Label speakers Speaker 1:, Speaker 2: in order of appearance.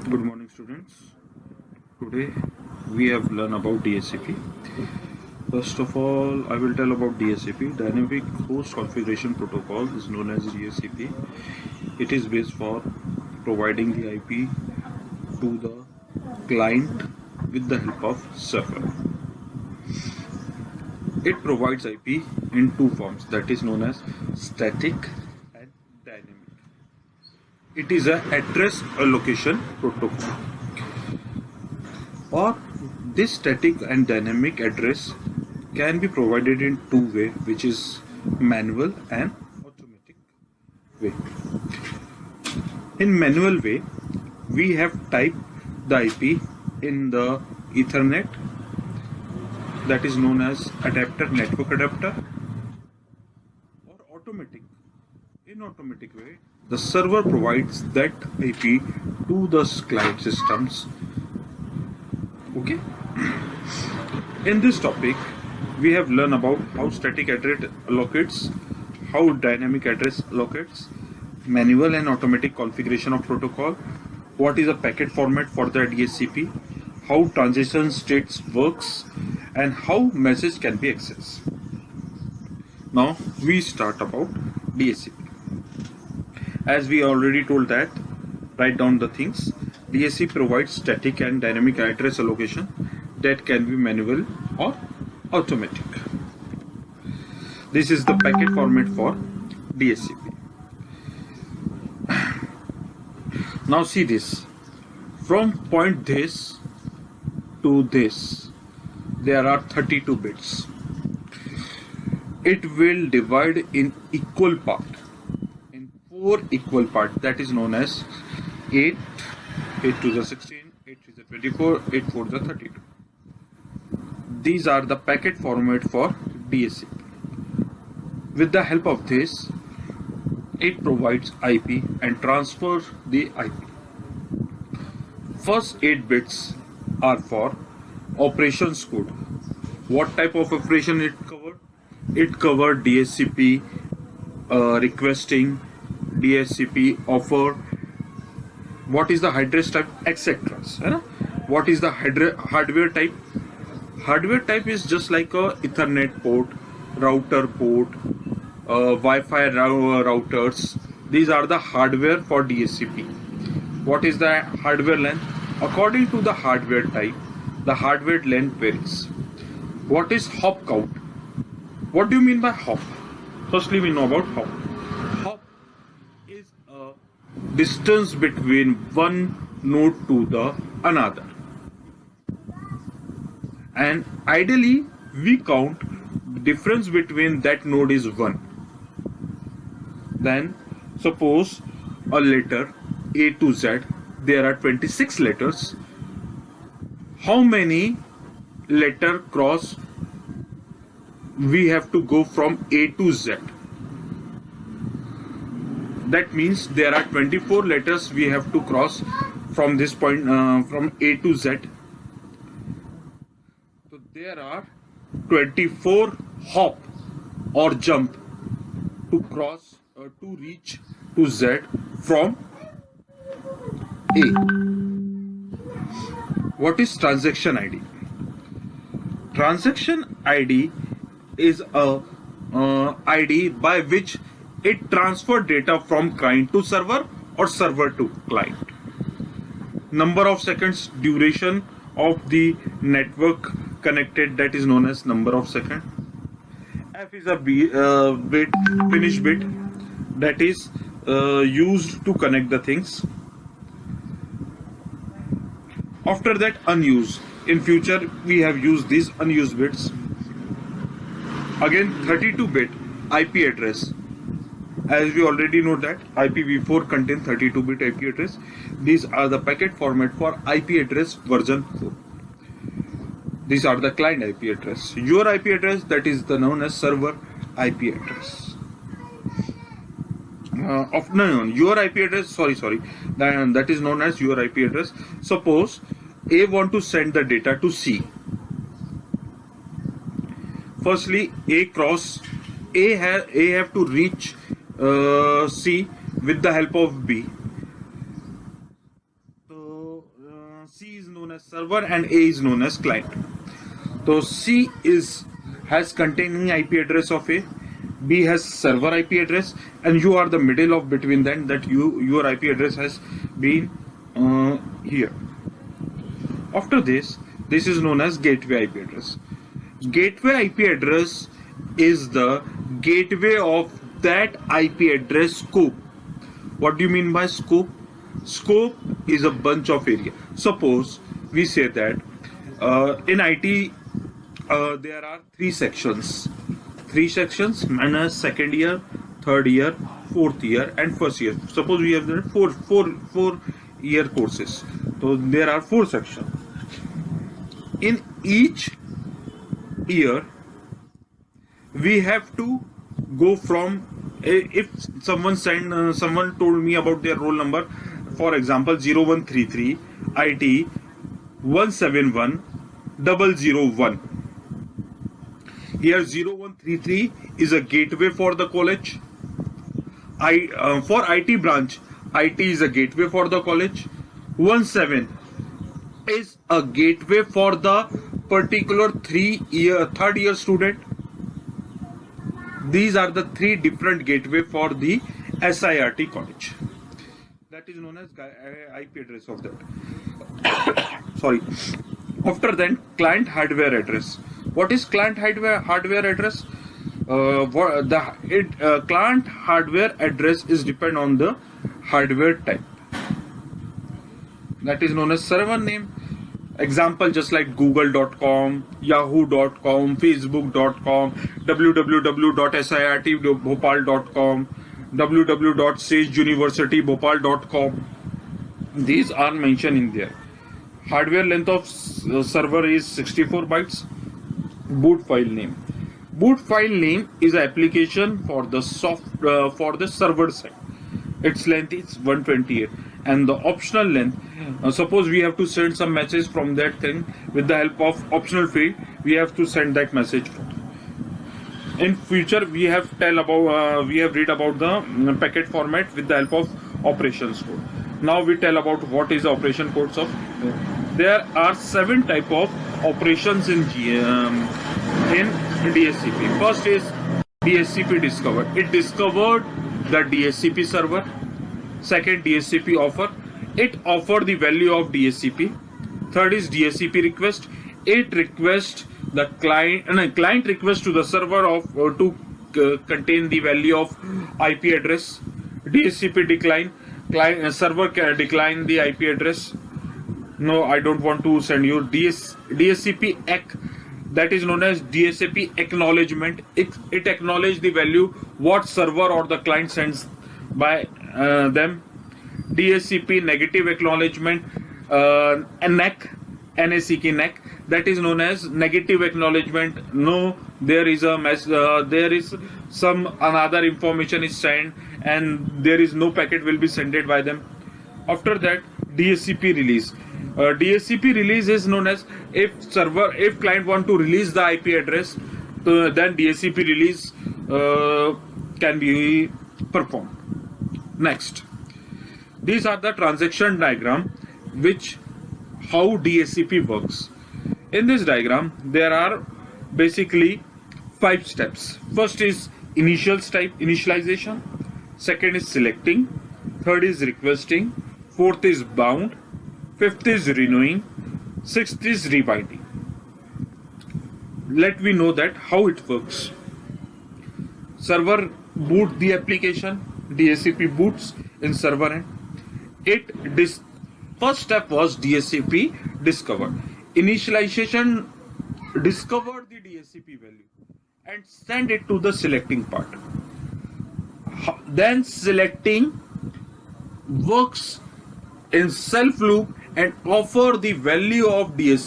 Speaker 1: Good morning, students. Today we have learned about DHCP. First of all, I will tell about DHCP. Dynamic Host Configuration Protocol is known as DHCP. It is based for providing the IP to the client with the help of server. It provides IP in two forms, that is known as static and dynamic. It is an address allocation protocol. Or this static and dynamic address can be provided in two ways, which is manual and automatic way. In manual way, we have typed the IP in the Ethernet, that is known as adapter, network adapter, or automatic. In automatic way, the server provides that IP to the client systems. Okay. In this topic, we have learned about how static address allocates, how dynamic address allocates, manual and automatic configuration of protocol, what is a packet format for the DHCP, how transition states works, and how message can be accessed. Now we start about DHCP. As we already told that, write down the things. DHCP provides static and dynamic address allocation that can be manual or automatic. This is the packet format for DHCP. Now see this. From point this to this, there are 32 bits. It will divide in equal part, in 4 equal parts, that is known as 8 to the 16, 8 to the 24, 8 4 to the 32. These are the packet format for DHCP. With the help of this, it provides IP and transfers the IP. First 8 bits are for operations code. What type of operation it covered? It covered DHCP requesting, DHCP offer, what is the address type, etc. What is the hardware type? Hardware type is just like a Ethernet port, router port, Wi-Fi routers. These are the hardware for DHCP. What is the hardware length? According to the hardware type, the hardware length varies. What is hop count? What do you mean by hop? Firstly, we know about hop. Hop is a distance between one node to the another. And ideally, we count the difference between that node is 1. Then, suppose a letter A to Z, there are 26 letters. How many letter cross we have to go from A to Z? That means there are 24 letters we have to cross from this point, from A to Z. So there are 24 hop or jump to cross to reach to Z from A. What is transaction ID? Transaction ID is a ID by which it transfer data from client to server or server to client. Number of seconds duration of the network connected, that is known as number of seconds. F is a bit, finish bit, that is used to connect the things. After that, unused. In future, we have used these unused bits. Again, 32-bit IP address. As we already know that IPv4 contains 32-bit IP address. These are the packet format for IP address version 4. These are the client IP address. Your IP address, that is the known as server IP address. Your IP address, that is known as your IP address. Suppose A want to send the data to C. Firstly, A have to reach C with the help of B. So known as server and A is known as client. So C has containing IP address of A, B has server IP address, and you are the middle of between them, that your IP address has been here. After this is known as gateway IP address. Gateway IP address is the gateway of that IP address scope. What do you mean by scope? Scope is a bunch of area. Suppose we say that in IT there are three sections, minus second year, third year, fourth year, and first year. Suppose we have the four year courses. So there are four sections. In each year we have to go from, if someone told me about their roll number, for example 0133 IT 171001. Here 0133 is a gateway for the college. For IT branch, IT is a gateway for the college. 17 is a gateway for the particular third year student. These are the three different gateway for the SIRTE college. That is known as IP address of that. Sorry. After then, client hardware address. What is client hardware address? Client hardware address is depend on the hardware type. That is known as server name. Example, just like google.com, yahoo.com, facebook.com, www.sirtbhopal.com, www.sageuniversitybhopal.com. These are mentioned in there. Hardware length of server is 64 bytes. Boot file name. Boot file name is an application for the for the server side. Its length is 128, and the optional length. Suppose we have to send some message from that thing with the help of optional field. We have to send that message. In future, we have read about the packet format with the help of operations code. Now we tell about what is the operation codes of. There are 7 type of operations in DHCP. First is DHCP discover. It discovered the DHCP server. Second, DHCP offer. It offer the value of DHCP. Third is DHCP request. It request the client request to the server of to contain the value of IP address. DHCP decline. Server can decline the IP address. No, I don't want to send you. DHCP EC, that is known as DHCP acknowledgement. It acknowledges the value what server or the client sends by them. DHCP negative acknowledgement, NAC, NAC, that is known as negative acknowledgement. No, there is some another information is sent and there is no packet will be sent by them. After that, DHCP release. DHCP release is known as if client want to release the IP address, then DHCP release can be performed. Next, these are the transaction diagram which how DHCP works. In this diagram, there are basically 5 steps. First is initialization. Second is selecting. Third is requesting. Fourth is bound. Fifth is renewing. Sixth is rebinding. Let me know that how it works. Server boot the application. DHCP boots in server end. First step was DHCP discover. Initialization discovered the DHCP value and send it to the selecting part. Then selecting works in self loop and offer the value of DHCP